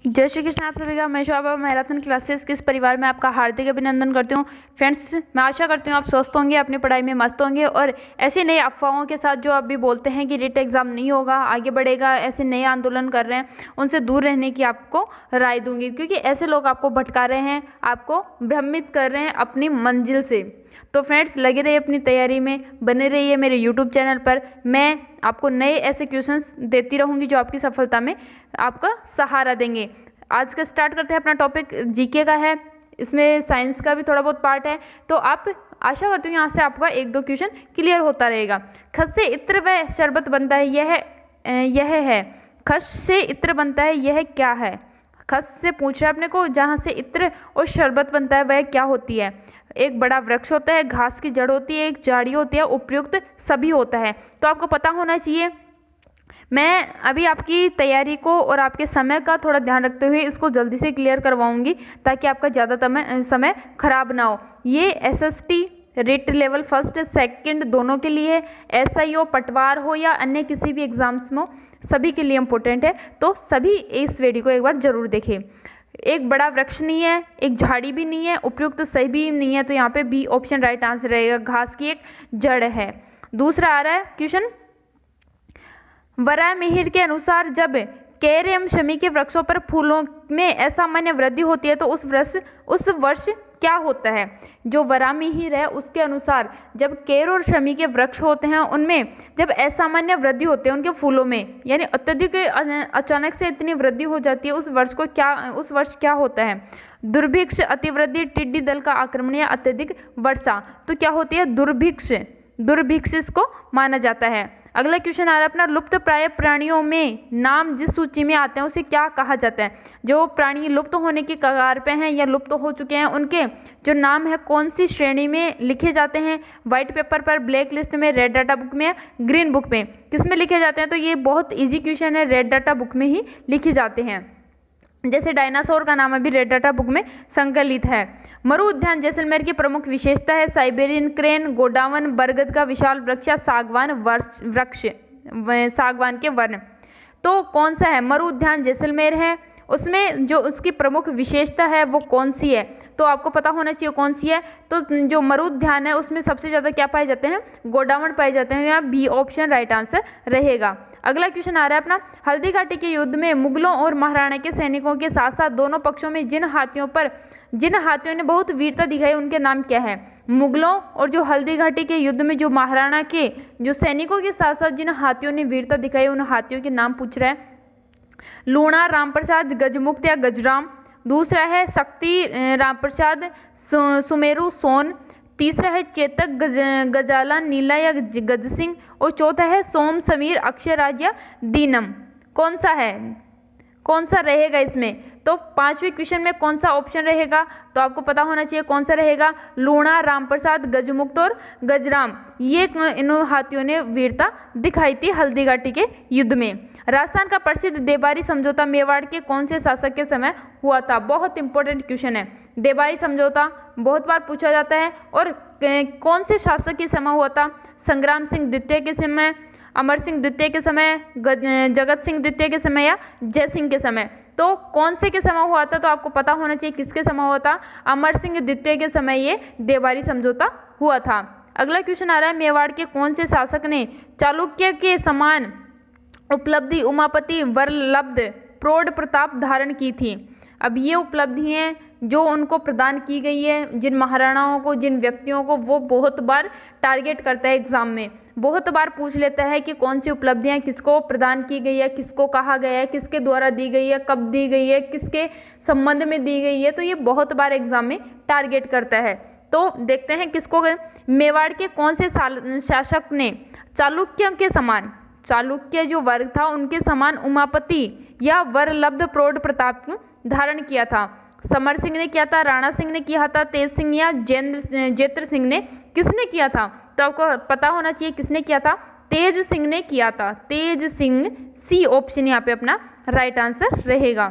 जय श्री कृष्ण। आप सभी का मैं शोभा मैराथन क्लासेस के इस परिवार में आपका हार्दिक अभिनंदन करती हूँ। फ्रेंड्स, मैं आशा करती हूँ आप स्वस्थ होंगे, अपनी पढ़ाई में मस्त होंगे और ऐसे नए अफवाहों के साथ जो अभी बोलते हैं कि रिट एग्जाम नहीं होगा, आगे बढ़ेगा, ऐसे नए आंदोलन कर रहे हैं, उनसे दूर रहने की आपको राय दूंगी, क्योंकि ऐसे लोग आपको भटका रहे हैं, आपको भ्रमित कर रहे हैं अपनी मंजिल से। तो फ्रेंड्स, लगे रहिए अपनी तैयारी में, बने रहिए मेरे यूट्यूब चैनल पर। मैं आपको नए ऐसे क्वेश्चंस देती रहूँगी जो आपकी सफलता में आपका सहारा देंगे। आज का स्टार्ट करते हैं। अपना टॉपिक जीके का है, इसमें साइंस का भी थोड़ा बहुत पार्ट है, तो आप आशा करती हूँ यहाँ से आपका एक दो क्वेश्चन क्लियर होता रहेगा। खस से इत्र व शरबत बनता है, यह है। खस से इत्र बनता है, यह क्या है? खस से पूछ रहा है अपने को, जहाँ से इत्र और शरबत बनता है वह क्या होती है? एक बड़ा वृक्ष होता है, घास की जड़ होती है, एक झाड़ी होती है, उपयुक्त सभी होता है। तो आपको पता होना चाहिए। मैं अभी आपकी तैयारी को और आपके समय का थोड़ा ध्यान रखते हुए इसको जल्दी से क्लियर करवाऊंगी, ताकि आपका ज़्यादा समय खराब ना हो। ये SST writ level first second दोनों के लिए है, एसआईओ पटवार हो या अन्य किसी भी एग्जाम्स में हो, सभी के लिए इम्पोर्टेंट है। तो सभी इस वीडियो को एक बार जरूर देखें। एक बड़ा वृक्ष नहीं है, एक झाड़ी भी नहीं है, उपयुक्त सही भी नहीं है, तो यहाँ पे बी ऑप्शन राइट आंसर रहेगा। घास की एक जड़ है। दूसरा आ रहा है क्वेश्चन, वराहमिहिर के अनुसार जब केर एवं शमी के वृक्षों पर फूलों में असामान्य वृद्धि होती है तो उस वर्ष क्या होता है? जो वराहमिहिर है उसके अनुसार जब केर और शमी के वृक्ष होते हैं उनमें जब असामान्य वृद्धि होती है उनके फूलों में, यानी अत्यधिक अचानक से इतनी वृद्धि हो जाती है, उस वर्ष क्या होता है? दुर्भिक्ष, अतिवृद्धि, टिड्डी दल का आक्रमण या अत्यधिक वर्षा। तो क्या होती है? दुर्भिक्ष इसको माना जाता है। अगला क्वेश्चन आ रहा है अपना, लुप्त प्राय प्राणियों में नाम जिस सूची में आते हैं उसे क्या कहा जाता है? जो प्राणी लुप्त होने की कगार पे हैं या लुप्त हो चुके हैं, उनके जो नाम है कौन सी श्रेणी में लिखे जाते हैं? व्हाइट पेपर पर, ब्लैक लिस्ट में, रेड डाटा बुक में, ग्रीन बुक में? किस में लिखे जाते हैं? तो ये बहुत ईजी क्वेश्चन है, रेड डाटा बुक में ही लिखे जाते हैं। जैसे डायनासोर का नाम अभी रेड डाटा बुक में संकलित है। मरु उद्यान जैसलमेर की प्रमुख विशेषता है साइबेरियन क्रेन, गोडावन, बरगद का विशाल वृक्ष या सागवान के वन। तो कौन सा है? मरु उद्यान जैसलमेर है, उसमें जो उसकी प्रमुख विशेषता है वो कौन सी है? तो आपको पता होना चाहिए कौन सी है। तो जो मरु उद्यान है उसमें सबसे ज़्यादा क्या पाए जाते हैं? गोडावन पाए जाते हैं। यहाँ बी ऑप्शन राइट आंसर रहेगा। अगला क्वेश्चन आ रहा है अपना, हल्दी घाटी के युद्ध में मुगलों और महाराणा के सैनिकों के साथ साथ दोनों पक्षों में जिन हाथियों ने बहुत वीरता दिखाई उनके नाम क्या है? मुगलों और जो हल्दी घाटी के युद्ध में जो महाराणा के जो सैनिकों के साथ साथ जिन हाथियों ने वीरता दिखाई उन हाथियों के नाम पूछ रहा है। लूणा, रामप्रसाद, गजमुक्त या गजराम। दूसरा है शक्ति, रामप्रसाद, सुमेरु, सोन। तीसरा है चेतक, गजाला, नीला या गज सिंह। और चौथा है सोम, समीर, अक्षयराज या दीनम। कौन सा रहेगा इसमें? तो पांचवें क्वेश्चन में कौन सा ऑप्शन रहेगा? तो आपको पता होना चाहिए कौन सा रहेगा। लूणा, रामप्रसाद, गजमुक्त और गजराम, ये इन हाथियों ने वीरता दिखाई थी हल्दी घाटी के युद्ध में। राजस्थान का प्रसिद्ध देबारी समझौता मेवाड़ के कौन से शासक के समय हुआ था? बहुत इंपॉर्टेंट क्वेश्चन है। देबारी समझौता बहुत बार पूछा जाता है, और कौन से शासक के समय हुआ था? संग्राम सिंह द्वितीय के समय, अमर सिंह द्वितीय के समय, जगत सिंह द्वितीय के समय या जय सिंह के समय? तो कौन से के समय हुआ था? तो आपको पता होना चाहिए किसके समय हुआ था। अमर सिंह द्वितीय के समय ये देबारी समझौता हुआ था। अगला क्वेश्चन आ रहा है, मेवाड़ के कौन से शासक ने चालुक्य के समान उपलब्धि उमापति वरलब्ध प्रौढ़ प्रताप धारण की थी? अब ये उपलब्धियाँ जो उनको प्रदान की गई है, जिन महाराणाओं को, जिन व्यक्तियों को, वो बहुत बार टारगेट करता है एग्जाम में, बहुत बार पूछ लेता है कि कौन सी उपलब्धियां किसको प्रदान की गई है, किसको कहा गया है, किसके द्वारा दी गई है, कब दी गई है, किसके संबंध में दी गई है। तो ये बहुत बार एग्जाम में टारगेट करता है। तो देखते हैं किसको, मेवाड़ के कौन से शासक ने चालुक्यों के समान, चालुक्य जो वर्ग था उनके समान उमापति या वरलब्ध प्रौढ़ प्रताप को धारण किया था? समर सिंह ने किया था, राणा सिंह ने किया था, तेज सिंह या जेत्र सिंह ने? किसने किया था? तो आपको पता होना चाहिए किसने किया था। तेज सिंह ने किया था। तेज सिंह, सी ऑप्शन यहाँ पे अपना राइट आंसर रहेगा।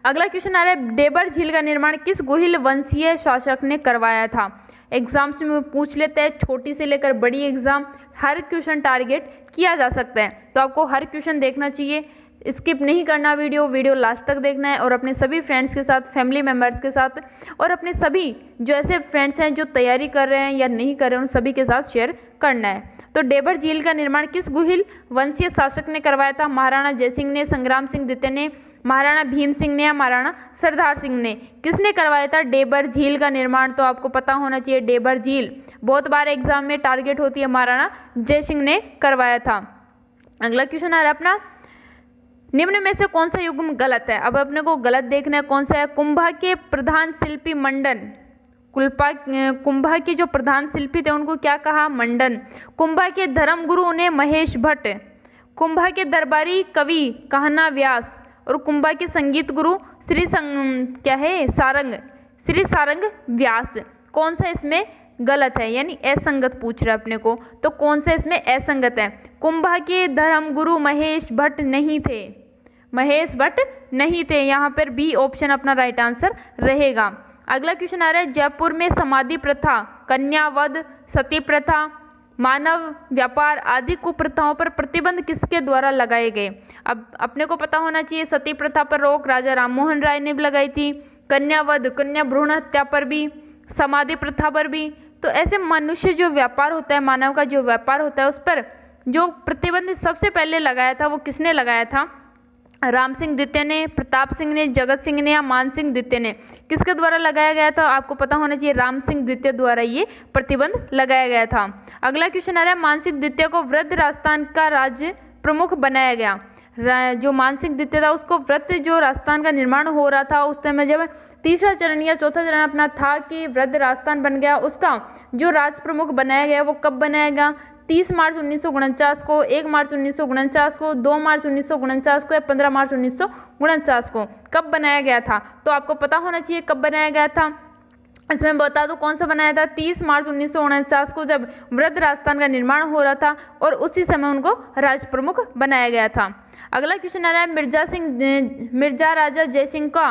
अगला क्वेश्चन आ रहा है, डेबर झील का निर्माण किस गोहिल वंशीय शासक ने करवाया था? एग्जाम्स में पूछ लेते हैं, छोटी से लेकर बड़ी एग्जाम, हर क्वेश्चन टारगेट किया जा सकता है, तो आपको हर क्वेश्चन देखना चाहिए। स्किप नहीं करना वीडियो लास्ट तक देखना है और अपने सभी फ्रेंड्स के साथ, फैमिली मेम्बर्स के साथ और अपने सभी जो ऐसे फ्रेंड्स हैं जो तैयारी कर रहे हैं या नहीं कर रहे हैं उन सभी के साथ शेयर करना है। तो डेबर झील का निर्माण किस गुहिल वंशीय शासक ने करवाया था? महाराणा जयसिंह ने, संग्राम सिंह द्वितीय ने, महाराणा भीम सिंह ने या महाराणा सरदार सिंह ने? किसने करवाया था डेबर झील का निर्माण? तो आपको पता होना चाहिए डेबर झील बहुत बार एग्जाम में टारगेट होती है, महाराणा जयसिंह ने करवाया था। अगला क्वेश्चन आ रहा है अपना, निम्न में से कौन सा युग्म गलत है? अब अपने को गलत देखना है कौन सा है। कुंभा के प्रधान शिल्पी मंडन, कुंभा के जो प्रधान शिल्पी थे उनको क्या कहा? मंडन। कुंभा के धर्मगुरु उन्हें महेश भट्ट, कुंभा के दरबारी कवि कहना व्यास और कुंभा के संगीत गुरु श्री सारंग व्यास। कौन सा इसमें गलत है, यानी असंगत पूछ रहा है अपने को, तो कौन सा इसमें असंगत है? कुंभा के धर्मगुरु महेश भट्ट नहीं थे, महेश भट्ट नहीं थे, यहाँ पर बी ऑप्शन अपना राइट आंसर रहेगा। अगला क्वेश्चन आ रहा है, जयपुर में समाधि प्रथा, कन्यावध, सती प्रथा, मानव व्यापार आदि कुप्रथाओं पर प्रतिबंध किसके द्वारा लगाए गए? अब अपने को पता होना चाहिए सती प्रथा पर रोक राजा राममोहन राय ने भी लगाई थी, कन्यावध कन्या भ्रूण हत्या पर भी, समाधि प्रथा पर भी। तो ऐसे मनुष्य जो व्यापार होता है, मानव का जो व्यापार होता है उस पर जो प्रतिबंध सबसे पहले लगाया था वो किसने लगाया था? राम सिंह द्वितीय ने, प्रताप सिंह ने, जगत सिंह ने या मान सिंह द्वितीय ने? किसके द्वारा लगाया गया था? आपको पता होना चाहिए राम सिंह द्वितीय द्वारा ये प्रतिबंध लगाया गया था। अगला क्वेश्चन आ रहा है, मान सिंह द्वितीय को वृद्ध राजस्थान का राज्य प्रमुख बनाया गया। जो मान सिंह द्वितीय था उसको वृद्ध जो राजस्थान का निर्माण हो रहा था उस समय जब तीसरा चरण या चौथा चरण अपना था कि वृद्ध राजस्थान बन गया, उसका जो राज प्रमुख बनाया गया वो कब बनाया गया? 30 मार्च 1949 को, 1 मार्च 1949 को, 2 मार्च 1949 को या 15 मार्च 1949 को कब बनाया गया था? तो आपको पता होना चाहिए कब बनाया गया था। इसमें बता दूं कौन सा बनाया था? 30 मार्च 1949 को जब वृद्ध राजस्थान का निर्माण हो रहा था और उसी समय उनको राज प्रमुख बनाया गया था। अगला क्वेश्चन आ रहा है, मिर्जा राजा जयसिंह का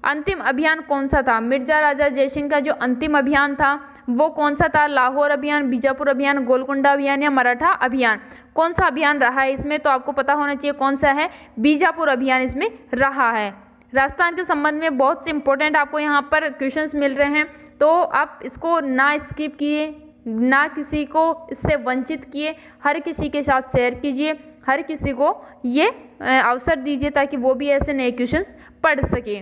अंतिम अभियान कौन सा था? मिर्जा राजा जयसिंह का जो अंतिम अभियान था वो कौन सा था? लाहौर अभियान, बीजापुर अभियान, गोलकुंडा अभियान या मराठा अभियान? कौन सा अभियान रहा है इसमें? तो आपको पता होना चाहिए कौन सा है, बीजापुर अभियान इसमें रहा है। राजस्थान के संबंध में बहुत से इंपॉर्टेंट आपको यहाँ पर क्वेश्चंस मिल रहे हैं, तो आप इसको ना स्किप किए, ना किसी को इससे वंचित किए, हर किसी के साथ शेयर कीजिए, हर किसी को ये अवसर दीजिए ताकि वो भी ऐसे नए क्वेश्चंस पढ़ सके।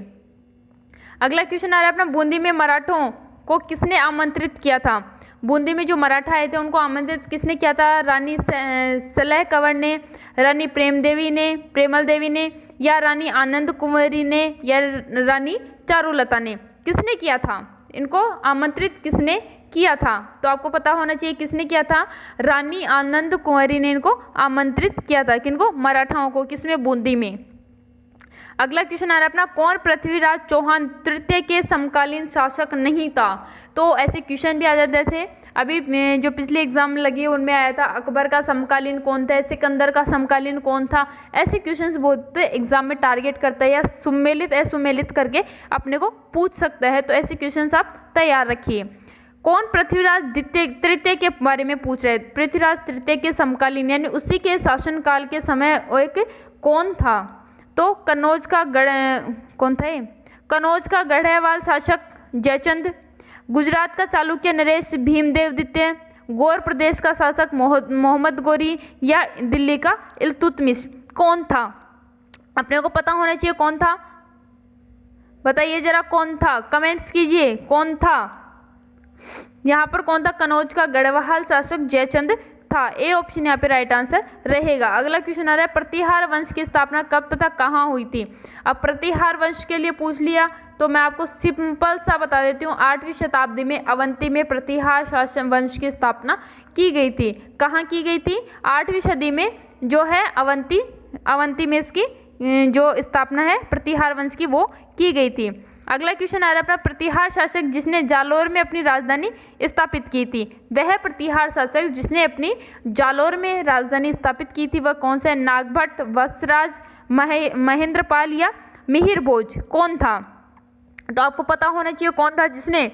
अगला क्वेश्चन आ रहा है अपना, बूंदी में मराठों को किसने आमंत्रित किया था? बूंदी में जो मराठा आए थे उनको आमंत्रित किसने किया था? रानी सलह कंवर ने, रानी प्रेमल देवी ने या रानी आनंद कुंवरी ने या रानी चारुलता ने? किसने किया था? इनको आमंत्रित किसने किया था? तो आपको पता होना चाहिए किसने किया था, रानी आनंद कुंवरी ने इनको आमंत्रित किया था। किनको? मराठाओं को। किसमें? बूंदी में। अगला क्वेश्चन आ रहा है अपना, कौन पृथ्वीराज चौहान तृतीय के समकालीन शासक नहीं था? तो ऐसे क्वेश्चन भी आ जाते थे। अभी जो पिछले एग्जाम लगे उनमें आया था अकबर का समकालीन कौन था, सिकंदर का समकालीन कौन था। ऐसे क्वेश्चंस बहुत एग्जाम में टारगेट करता है या सुमेलित असुमेलित करके अपने को पूछ सकता है, तो ऐसे क्वेश्चंस आप तैयार रखिए। कौन पृथ्वीराज तृतीय के बारे में पूछ रहे? पृथ्वीराज तृतीय के समकालीन यानी उसी के शासनकाल के समय एक कौन था? तो कनौज का कौन था? कनौज का गढ़वाल शासक जयचंद, गुजरात का चालुक्य नरेश भीमदेव द्वितीय, गौर प्रदेश का शासक मोहम्मद गौरी या दिल्ली का इल्तुतमिश? कौन था? अपने को पता होना चाहिए कौन था, बताइए जरा कौन था, कमेंट्स कीजिए कौन था। यहाँ पर कौन था? कनौज का गढ़वाल शासक जयचंद था। ए ऑप्शन यहाँ पे राइट आंसर रहेगा। अगला क्वेश्चन आ रहा है, प्रतिहार वंश की स्थापना कब तथा कहाँ हुई थी? अब प्रतिहार वंश के लिए पूछ लिया तो मैं आपको सिंपल सा बता देती हूँ, 8वीं शताब्दी में अवंती में प्रतिहार शासन वंश की स्थापना की गई थी। कहाँ की गई थी? 8वीं सदी में जो है अवंती में इसकी जो स्थापना है प्रतिहार वंश की वो की गई थी। अगला क्वेश्चन आ रहा है अपना, प्रतिहार शासक जिसने जालोर में अपनी राजधानी स्थापित की थी? वह प्रतिहार शासक जिसने अपनी जालोर में राजधानी स्थापित की थी वह कौन सा है? नागभट्ट, वत्सराज, महेंद्रपाल या मिहिर भोज? कौन था? तो आपको पता होना चाहिए कौन था जिसने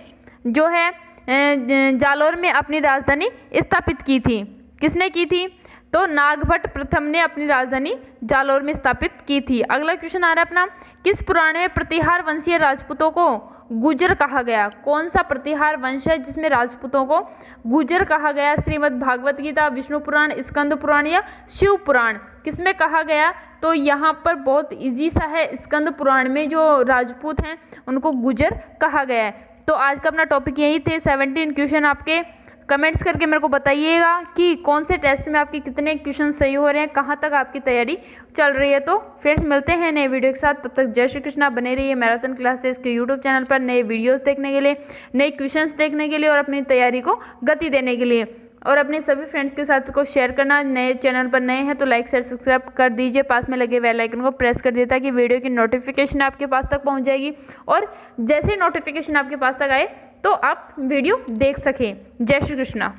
जो है जालोर में अपनी राजधानी स्थापित की थी। किसने की थी? तो नागभट्ट प्रथम ने अपनी राजधानी जालौर में स्थापित की थी। अगला क्वेश्चन आ रहा है अपना, किस पुराण में प्रतिहार वंशीय राजपूतों को गुर्जर कहा गया? कौन सा प्रतिहार वंश है जिसमें राजपूतों को गुर्जर कहा गया? श्रीमद् भागवत गीता, विष्णु पुराण, स्कंद पुराण या शिव पुराण, किसमें कहा गया? तो यहाँ पर बहुत इजी सा है, स्कंद पुराण में जो राजपूत हैं उनको गुर्जर कहा गया है। तो आज का अपना टॉपिक यही थे। 17 क्वेश्चन आपके कमेंट्स करके मेरे को बताइएगा कि कौन से टेस्ट में आपके कितने क्वेश्चन सही हो रहे हैं, कहाँ तक आपकी तैयारी चल रही है। तो फ्रेंड्स मिलते हैं नए वीडियो के साथ, तब तक जय श्री कृष्णा। बने रहिए मैराथन क्लासेस के यूट्यूब चैनल पर नए वीडियोस देखने के लिए, नए क्वेश्चंस देखने के लिए और अपनी तैयारी को गति देने के लिए। और अपने सभी फ्रेंड्स के साथ को शेयर करना। नए चैनल पर नए हैं तो लाइक शेयर सब्सक्राइब कर दीजिए, पास में लगे बेल आइकन को प्रेस कर दिए ताकि वीडियो की नोटिफिकेशन आपके पास तक पहुंच जाएगी और जैसे ही नोटिफिकेशन आपके पास तक आए तो आप वीडियो देख सकें। जय श्री कृष्णा।